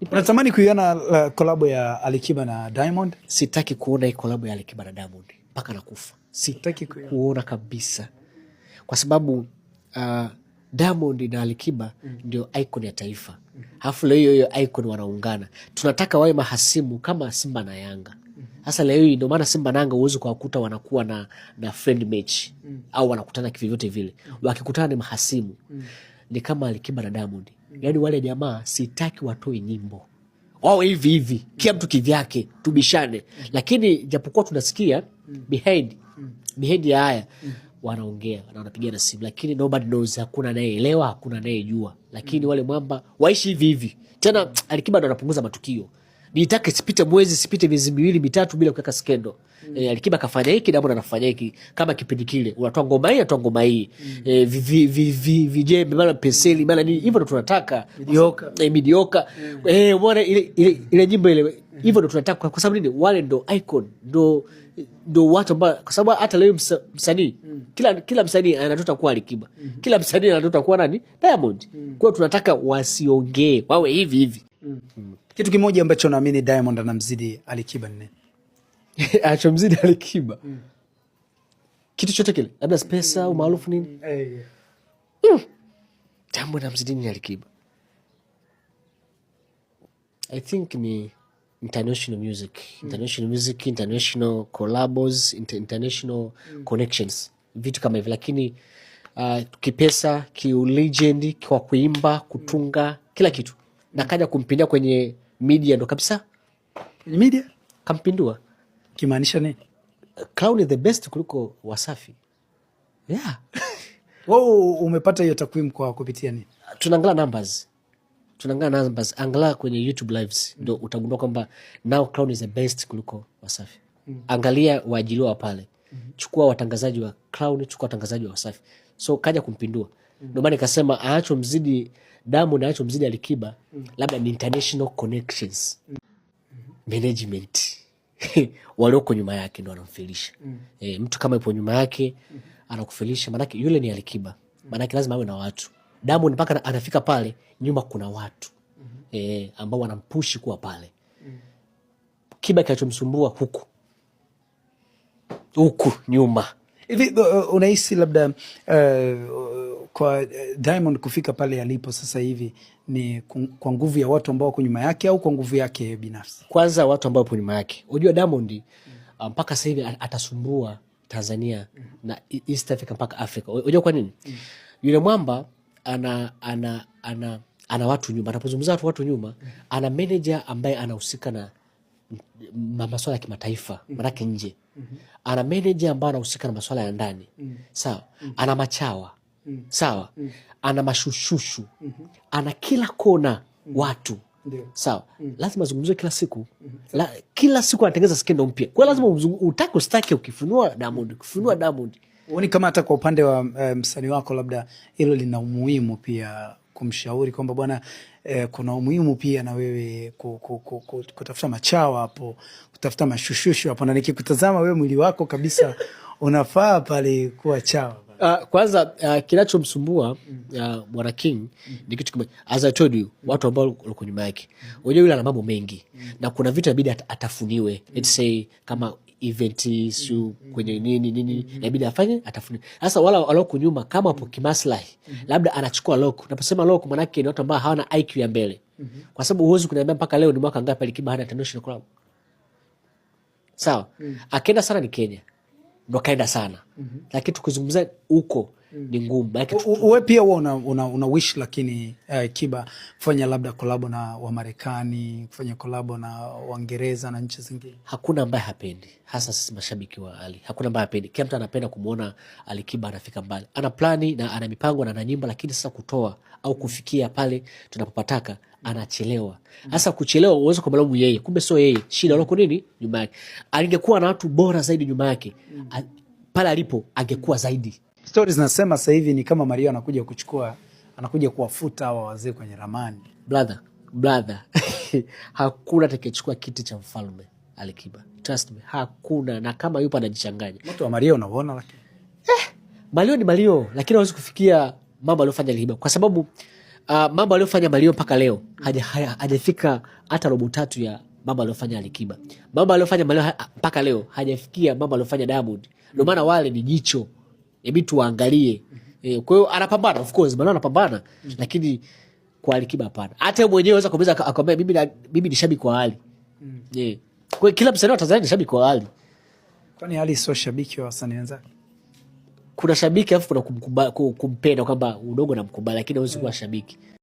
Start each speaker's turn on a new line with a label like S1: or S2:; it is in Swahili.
S1: Unatamani kuiona collab ya Alikiba na Diamond?
S2: Sitaki kuona hii collab ya Alikiba na Diamond mpaka nakufa. Sitaki kuona kabisa. Kwa sababu Diamond na Alikiba ndio icon ya taifa. Halafu leo hiyo icon wanaungana. Tunataka wawe mahasimu kama Simba na Yanga. Sasa leo hii ndio maana Simba na Yanga uwezo kuwakuta wanakuwa na friend match au wanakutana kivyote vile. Wakikutana ni mahasimu. Ni kama Alikiba na Diamond. Yaani wale jamaa sitaki watoe nyimbo. Wao hivi kila mtu kivyake tubishane. Lakini japokuwa tunasikia behind ya haya wanaongea na wanapigana simu, lakini nobody knows, hakuna anayeelewa, hakuna anayejua. Lakini wale mwamba waishi hivi. Tena Alikiba ndo anapunguza matukio. Nitake sipite mwezi, sipite miezi 2-3 bila kuweka skendo. Alikiba kafanya hiki, Diamond anafanya hiki, kama kipindi kile. Unatoa ngoma hii, atoa ngoma hii. Vijembe mara penseli mara nini, hivyo ndo tunataka. Midioka. Bwana ile nyimbo ile hivyo ndo tunataka, kwa sababu nini? Wale ndo icon, ndo watu ambao, kwa sababu hata leo msanii kila msanii anataka kuwa Alikiba. Kila msanii anataka kuwa nani? Diamond. Kwa hiyo tunataka wasiongee, wawe hivi.
S1: Kitu kimoja ambacho naamini Diamond anamzidi Alikiba ni
S2: achomzidi Alikiba. Kitu chote kile, labda pesa au maarufu nini? Diamond anamzidi ni Alikiba. I think ni international music, international collabos, international connections, vitu kama hivi. Lakini kipesa, kiulegend, kwa kuimba, kutunga, kila kitu. Na kaja kumpindua kwenye media ndo kabisa.
S1: Kwenye media?
S2: Kampindua.
S1: Kimaanisha nini?
S2: Clown is the best kuliko Wasafi. Yeah.
S1: Wewe umepata hiyo takwimu kwa kupitia nini?
S2: Tunaangalia numbers. Angalia kwenye YouTube lives ndo utagundua kwamba now Clown is the best kuliko Wasafi. Angalia waajiliwa pale. Chukua watangazaji wa Clown, chukua watangazaji wa Wasafi. So kaja kumpindua. Ndio maana nikasema aacho mzidi Diamond, aacho mzidi Alikiba, labda ni international connections. Management. Walioko nyuma yake ndo wanamfilisha. Mtu kama yupo nyuma yake anakufilisha, maana yule ni Alikiba. Maana lazima awe na watu. Diamond mpaka anafika pale, nyuma kuna watu ambao wanampushi kuwa pale. Kiba kinachomsumbua huku nyuma.
S1: Hivi unahisi labda kwa Diamond kufika pale alipo sasa hivi ni kwa nguvu ya watu ambao wako nyuma yake au kwa nguvu yake binafsi?
S2: Kwanza watu ambao wapo nyuma yake. Unajua Diamond mpaka sasa hivi atasumbua Tanzania na East Africa mpaka Africa. Unajua kwa nini? Yule mwamba ana watu nyuma. Anapozungumza watu nyuma, ana manager ambaye anahusika na masuala ya kimataifa, manake nje. Ana manager ambaye anahusika na masuala ya ndani. Sawa? Ana machawa. Sawa? Ana mashushushu. Ana kila kona watu. Sawa? Lazima azungumzwe kila siku. Kila siku anatengeneza skendo mpya. Kwa lazima utake ustake ukifunua Diamond.
S1: Uoni kama hata kwa upande wa msanii wako labda hilo lina umuhimu pia kumshauri kwamba bwana, kuna umuhimu pia na wewe kutafuta machawa hapo, kutafuta mashushushu hapo, na nikikutazama wewe mwili wako kabisa unafaa pale kuwa chawa.
S2: Kwanza kinachomsumbua Bwana King ni kitu kimoja. As I told you, watu ambao wako nyuma yake. Unajua yule ana mambo mengi na kuna vitu inabidi atafuniwe. Let's say kama event issue kwenye nini inabidi afanye, atafuniwe. Sasa wala walioko nyuma kama hapo kimaslahi, labda anachukua lock. Naposema lock maana yake ni watu ambao hawana IQ ya mbele. Kwa sababu huwezi kuniambia mpaka leo ni mwaka ngapi Alikiba hana international club. Sawa? Akaenda sana ni Kenya. Ndo kaenda sana. Lakini tukizungumza huko ni ngumu.
S1: Wewe pia una wish lakini Kiba kufanya labda collab na wa Marekani, kufanya collab na Waingereza na nchi zingine?
S2: Hakuna ambaye hapendi. Hasa sisi mashabiki wa Ali. Hakuna ambaye hapendi. Kila mtu anapenda kumuona Alikiba anafika mbali. Ana plani na ana mipango na ana nyimbo, lakini sasa kutoa au kufikia pale tunapopataka anachelewa. Hasa kuchelewa uwezo kumlaumu yeye. Kumbe sio yeye. Shida lako nini? Nyuma yake. Alingekuwa na watu bora zaidi nyuma yake, pale alipo angekuwa zaidi.
S1: Stories nasema sasa hivi ni kama Mario anakuja kuwafuta hawa wazee kwenye ramani.
S2: Brother. Hakuna atakayechukua kiti cha mfalme Alikiba. Trust me, hakuna. Na kama yupo anajichanganya.
S1: Mtu wa Mario unaona lakini.
S2: Mario ni Mario, lakini hawezi kufikia mambo aliyofanya Alikiba kwa sababu mambo aliyofanya Mario mpaka leo hajafika hata robo tatu ya mambo aliyofanya Alikiba. Mambo aliyofanya Mario mpaka leo hajafikia mambo aliyofanya Diamond. Ndio maana wale ni jicho, hebu tuangalie. Kwa hiyo anapambana, of course Mario anapambana, lakini kwa Alikiba hapana. Hata yeye mwenyewe anaweza kuweza akamwambia mimi ni shabiki wa Ali. Kwa kila msanii wa Tanzania ni shabiki wa Ali.
S1: Kwani Ali sio shabiki wa wasanii wenzake?
S2: Kuna shabiki alafu kuna kumpenda kwamba udogo na mkubali, lakini hawezi kuwa shabiki.